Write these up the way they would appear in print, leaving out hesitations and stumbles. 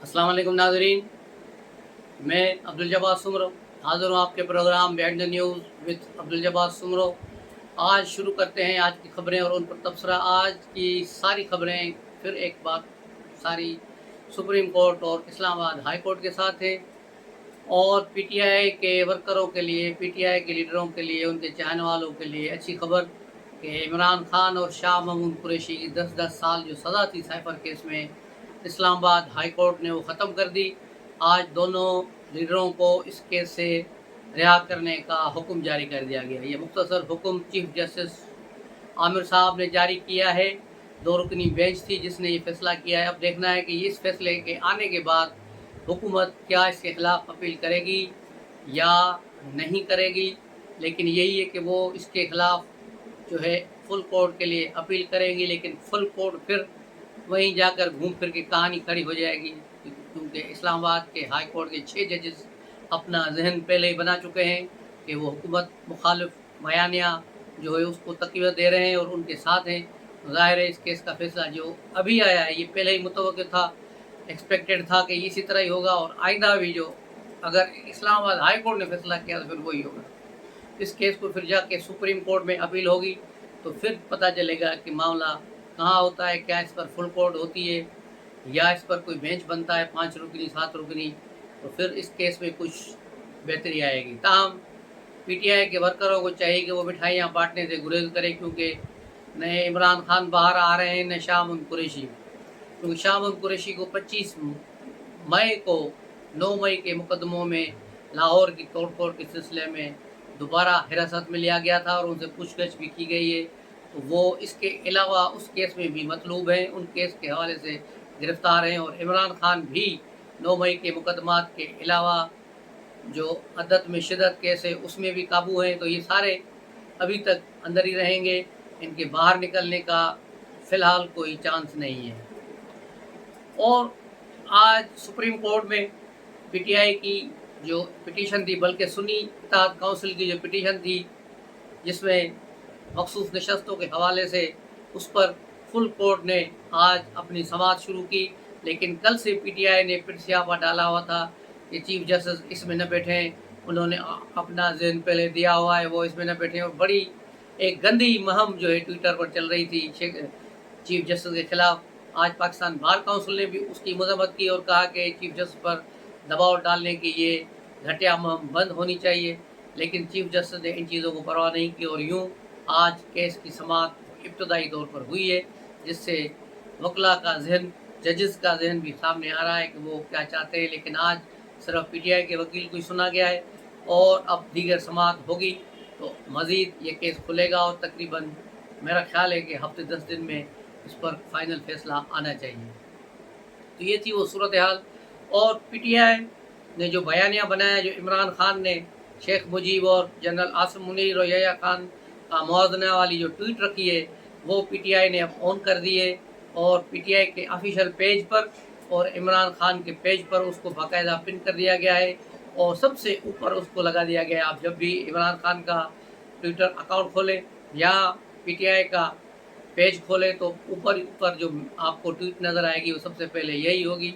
अस्सलाम वालेकुम नाज़रीन, मैं अब्दुल जब्बार सुमरो हाज़िर हूँ आपके program behind the news with Abdul Jabbar Soomro. आज शुरू करते हैं आज की खबरें और उन पर तबसरा। आज की सारी खबरें फिर एक बार सारी सुप्रीम कोर्ट और इस्लामाबाद हाई कोर्ट के साथ है और पीटीआई के वर्करों के लिए, पीटीआई के लीडरों के लिए, उनके चाहने वालों के लिए अच्छी खबर कि इमरान खान और शाह महमूद कुरैशी की 10-10 साल जो सज़ा थी साइफर केस में, इस्लामाबाद हाई कोर्ट ने वो ख़त्म कर दी। आज दोनों लीडरों को इस केस से रिहा करने का हुक्म जारी कर दिया गया। ये मुख्तसर हुक्म चीफ जस्टिस आमिर साहब ने जारी किया है। 2 रुकनी बेंच थी जिसने ये फैसला किया है। अब देखना है कि इस फैसले के आने के बाद हुकूमत क्या इसके ख़िलाफ़ अपील करेगी या नहीं करेगी, लेकिन यही है कि वो इसके ख़िलाफ़ जो है फुल कोर्ट के लिए अपील करेंगी, लेकिन फुल कोर्ट फिर वहीं जाकर घूम फिर के कहानी खड़ी हो जाएगी, क्योंकि इस्लामाबाद के हाई कोर्ट के 6 जजेस अपना जहन पहले ही बना चुके हैं कि वो हुकूमत मुखालिफ बयानिया जो है उसको तक़वियत दे रहे हैं और उनके साथ हैं। ज़ाहिर है इस केस का फैसला जो अभी आया है ये पहले ही मुतवक्किर था, एक्सपेक्टेड था कि इसी तरह ही होगा और आइंदा भी जो अगर इस्लामाबाद हाई कोर्ट ने फैसला किया तो फिर वही होगा। इस केस को फिर जाके सुप्रीम कोर्ट में अपील होगी तो फिर पता चलेगा कि मामला कहाँ होता है, क्या इस पर फुल कोर्ट होती है या इस पर कोई बेंच बनता है 5 रुकनी 7 रुकनी, तो फिर इस केस में कुछ बेहतरी आएगी। ताहम पीटीआई के वर्करों को चाहिए कि वो मिठाइयाँ बांटने से गुरेज करें, क्योंकि नए इमरान खान बाहर आ रहे हैं, न शाह महमूद कुरैशी। क्योंकि शाह महमूद कुरैशी को 25 मई को 9 मई के मुकदमों में लाहौर की तोड़फोड़ के सिलसिले में दोबारा हिरासत में लिया गया था और उनसे पूछताछ भी की गई है। तो वो इसके अलावा उस केस में भी मतलूब हैं, उन केस के हवाले से गिरफ़्तार हैं और इमरान खान भी 9 मई के मुकदमात के अलावा जो अदद में शिदत केस है उसमें भी काबू हैं। तो ये सारे अभी तक अंदर ही रहेंगे, इनके बाहर निकलने का फ़िलहाल कोई चांस नहीं है। और आज सुप्रीम कोर्ट में पीटीआई की जो पिटीशन थी, बल्कि सुन्नी इत्तेहाद काउंसिल की जो पिटीशन थी जिसमें मखसूस नशस्तों के हवाले से, उस पर फुल कोर्ट ने आज अपनी समाअत शुरू की। लेकिन कल से पीटीआई ने फिर स्यापा डाला हुआ था कि चीफ जस्टिस इसमें न बैठें, उन्होंने अपना ज़हन पहले दिया हुआ है, वो इसमें न बैठें। और बड़ी एक गंदी मुहिम जो है ट्विटर पर चल रही थी चीफ जस्टिस के ख़िलाफ़। आज पाकिस्तान बार काउंसिल ने भी उसकी मजम्मत की और कहा कि चीफ जस्टिस पर दबाव डालने की ये घटिया मुहिम बंद होनी चाहिए, लेकिन चीफ जस्टिस ने इन चीज़ों को परवाह नहीं की और यूँ आज केस की समाअत इब्तदाई तौर पर हुई है, जिससे वकला का जहन, जजेस का जहन भी सामने आ रहा है कि वो क्या चाहते हैं। लेकिन आज सिर्फ पीटीआई के वकील को ही सुना गया है और अब दीगर समाअत होगी तो मज़ीद ये केस खुलेगा और तकरीबन मेरा ख्याल है कि हफ्ते 10 दिन में इस पर फाइनल फैसला आना चाहिए। तो ये थी वो सूरत हाल। और पीटीआई ने जो बयानिया बनाया, जो इमरान खान ने शेख मुजीब और जनरल आसिम मुनीर और यहया खान का मुआवजना वाली जो ट्वीट रखी है, वो पीटीआई ने अब ऑन कर दी है और पीटीआई के ऑफिशियल पेज पर और इमरान खान के पेज पर उसको बाकायदा पिन कर दिया गया है और सबसे ऊपर उसको लगा दिया गया है। आप जब भी इमरान खान का ट्विटर अकाउंट खोलें या पीटीआई का पेज खोलें तो ऊपर जो आपको ट्वीट नज़र आएगी वो सबसे पहले यही होगी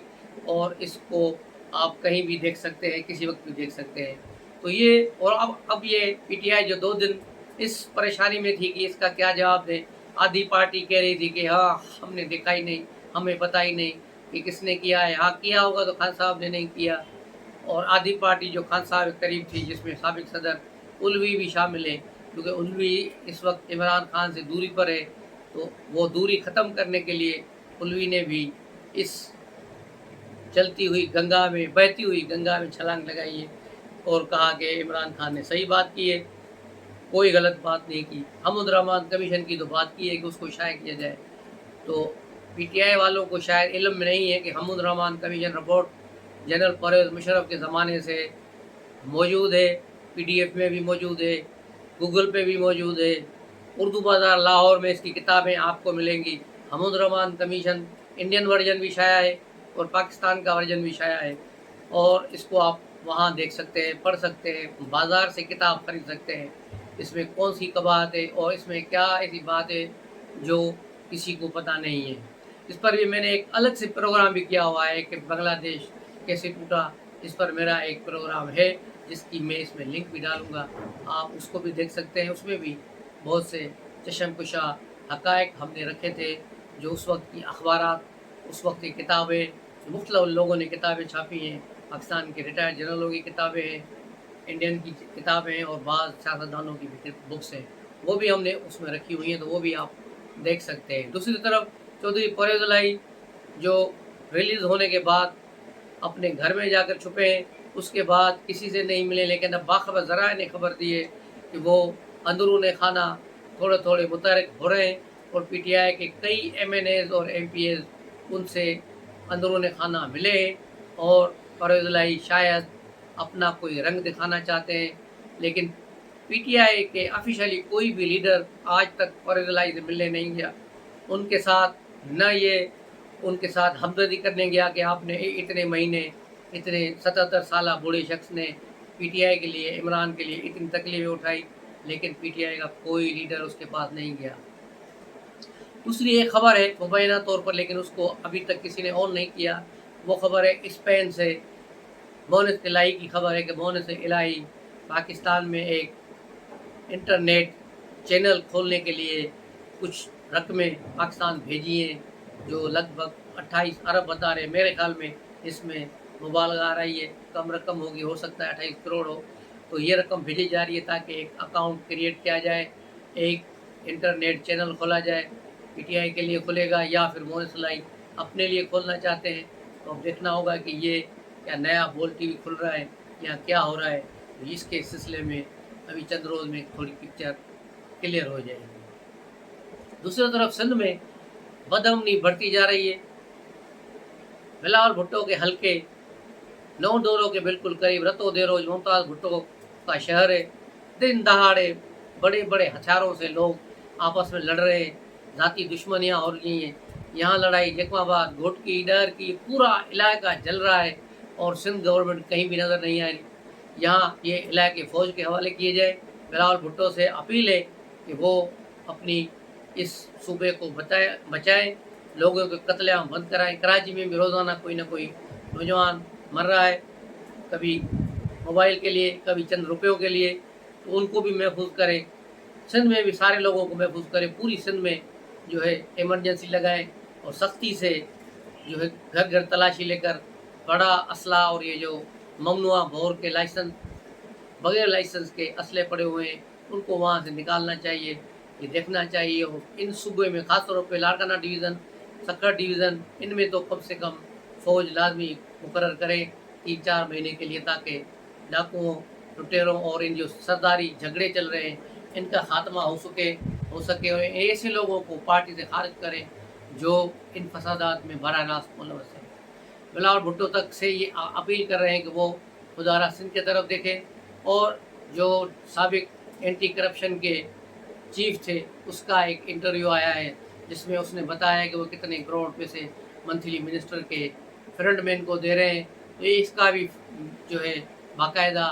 और इसको आप कहीं भी देख सकते हैं, किसी वक्त भी देख सकते हैं। तो ये और अब ये पीटीआई जो 2 दिन इस परेशानी में थी कि इसका क्या जवाब दें। आधी पार्टी कह रही थी कि हाँ हमने देखा ही नहीं, हमें पता ही नहीं कि किसने किया है, हाँ किया होगा तो खान साहब ने नहीं किया। और आधी पार्टी जो खान साहब के करीब थी, जिसमें साबिक सदर उलवी भी शामिल है, क्योंकि उलवी इस वक्त इमरान खान से दूरी पर है, तो वो दूरी ख़त्म करने के लिए उलवी ने भी इस चलती हुई गंगा में, बहती हुई गंगा में छलांग लगाई है और कहा कि इमरान खान ने सही बात की है, कोई गलत बात नहीं की। हमूद रहमान कमीशन की तो बात की है कि उसको शाये किया जाए। तो पीटीआई वालों को शायद इल्म में नहीं है कि Hamood Rahman commission report general Pervez Musharraf के ज़माने से मौजूद है, पीडीएफ में भी मौजूद है, गूगल पे भी मौजूद है, उर्दू बाज़ार लाहौर में इसकी किताबें आपको मिलेंगी। Hamood Rahman commission Indian version भी शाया है और पाकिस्तान का वर्जन भी शाया है और इसको आप वहाँ देख सकते हैं, पढ़ सकते हैं, बाज़ार से किताब खरीद सकते हैं। इसमें कौन सी कबाहत है और इसमें क्या ऐसी बात है जो किसी को पता नहीं है। इस पर भी मैंने एक अलग से प्रोग्राम भी किया हुआ है कि बांग्लादेश कैसे टूटा। इस पर मेरा एक प्रोग्राम है जिसकी मैं इसमें लिंक भी डालूँगा, आप उसको भी देख सकते हैं। उसमें भी बहुत से चशमकुशा हक़ाइक़ हमने रखे थे, जो उस वक्त की अखबारात, उस वक्त की किताबें, मुख्तलिफ़ लोगों ने किताबें छापी हैं। पाकिस्तान के रिटायर्ड जनरलों की किताबें हैं, इंडियन की किताबें हैं और बाज़ सियासतदानों की भी बुक्स हैं, वो भी हमने उसमें रखी हुई हैं, तो वो भी आप देख सकते हैं। दूसरी तरफ चौधरी परवेज़ इलाही जो रिलीज़ होने के बाद अपने घर में जाकर छुपे हैं, उसके बाद किसी से नहीं मिले, लेकिन अब बाखबर ज़राए ने खबर दी है कि वो अंदरूनी खाना थोड़े थोड़े मुतहर्रिक हो रहे हैं और पीटीआई के कई एमएनएज़ और एमपीएज़ उनसे अंदरूनी खाना मिले हैं और परवेज़ इलाही शायद अपना कोई रंग दिखाना चाहते हैं। लेकिन पीटीआई के ऑफिशियली कोई भी लीडर आज तक परवेज़ इलाही से मिलने नहीं गया। उनके साथ न ये उनके साथ हमदर्दी करने गया कि आपने इतने महीने, इतने 77 साल बूढ़े शख्स ने पीटीआई के लिए, इमरान के लिए इतनी तकलीफ़ें उठाई, लेकिन पीटीआई का कोई लीडर उसके पास नहीं गया। दूसरी एक खबर है मुबैना तौर पर, लेकिन उसको अभी तक किसी ने ऑन नहीं किया। वो खबर है स्पेन से मोनिस इलाही की खबर है कि मोनिस इलाही पाकिस्तान में एक इंटरनेट चैनल खोलने के लिए कुछ रकमें पाकिस्तान भेजी हैं, जो लगभग 28 अरब बता रहे हैं। मेरे ख्याल में इसमें मुबालगा आ रही है, कम रकम होगी, हो सकता है 28 करोड़ हो। तो ये रकम भेजी जा रही है ताकि एक अकाउंट क्रिएट किया जाए, एक इंटरनेट चैनल खोला जाए। पीटीआई के लिए खुलेगा या फिर मोनिस इलाही अपने लिए खोलना चाहते हैं, तो अब देखना होगा कि ये क्या नया बोल टीवी खुल रहा है या क्या हो रहा है। तो इसके सिलसिले में अभी चंद रोज़ में थोड़ी पिक्चर क्लियर हो जाएगी। दूसरी तरफ सिंध में बदअमनी बढ़ती जा रही है। बिलावल भुट्टो के हल्के नौ डोरों के बिल्कुल करीब रतो देरोज मुमताज़ भुट्टो का शहर है। दिन दहाड़े बड़े बड़े हथियारों से लोग आपस में लड़ रहे हैं, ज़ाती दुश्मनियाँ हो रही हैं। यहाँ लड़ाई जकमाबाद, घोटकी, डर की, पूरा इलाका जल रहा है और सिंध गवर्नमेंट कहीं भी नज़र नहीं आ रही। यहाँ ये इलाके फ़ौज के हवाले किए जाए। बिलावल भुट्टो से अपील है कि वो अपनी इस सूबे को बचाएं, लोगों के कत्लेआम बंद कराएं। कराची में भी रोज़ाना कोई ना कोई नौजवान मर रहा है, कभी मोबाइल के लिए, कभी चंद रुपयों के लिए, तो उनको भी महफूज करें। सिंध में भी सारे लोगों को महफूज करें। पूरी सिंध में जो है इमरजेंसी लगाएं और सख्ती से जो है घर घर तलाशी लेकर बड़ा असला और ये जो ममनुआ भोर के लाइसेंस, बगैर लाइसेंस के असले पड़े हुए हैं, उनको वहाँ से निकालना चाहिए। ये देखना चाहिए। और इन सूबे में ख़ास तौर पर लाड़काना डिवीज़न, सक्कर डिवीज़न, इनमें तो कम से कम फ़ौज लाजमी मुकर्रर करें 3-4 महीने के लिए, ताकि डाकुओं, लुटेरों और इन जो सरदारी झगड़े चल रहे हैं इनका खात्मा हो सके और ऐसे लोगों को पार्टी से खारिज करें जो इन फसादात में बराह रास्त मुलव्वस हैं। बिलावल भुट्टो तक से ये अपील कर रहे हैं कि वो खुदारा सिंध की तरफ देखें। और जो साबिक एंटी करप्शन के चीफ थे, उसका एक इंटरव्यू आया है जिसमें उसने बताया कि वो कितने करोड़ पैसे मंथली मिनिस्टर के फ्रंटमैन को दे रहे हैं। तो इसका भी जो है बाकायदा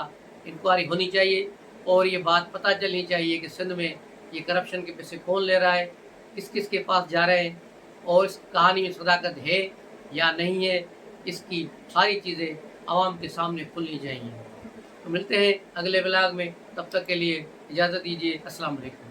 इंक्वायरी होनी चाहिए और ये बात पता चलनी चाहिए कि सिंध में ये करप्शन के पैसे कौन ले रहा है, किस किस के पास जा रहे हैं और इस कहानी में सदाकत है या नहीं है। इसकी सारी चीज़ें आवाम के सामने खुलनी चाहिए। तो मिलते हैं अगले ब्लॉग में, तब तक के लिए इजाज़त दीजिए। अस्सलाम वालेकुम।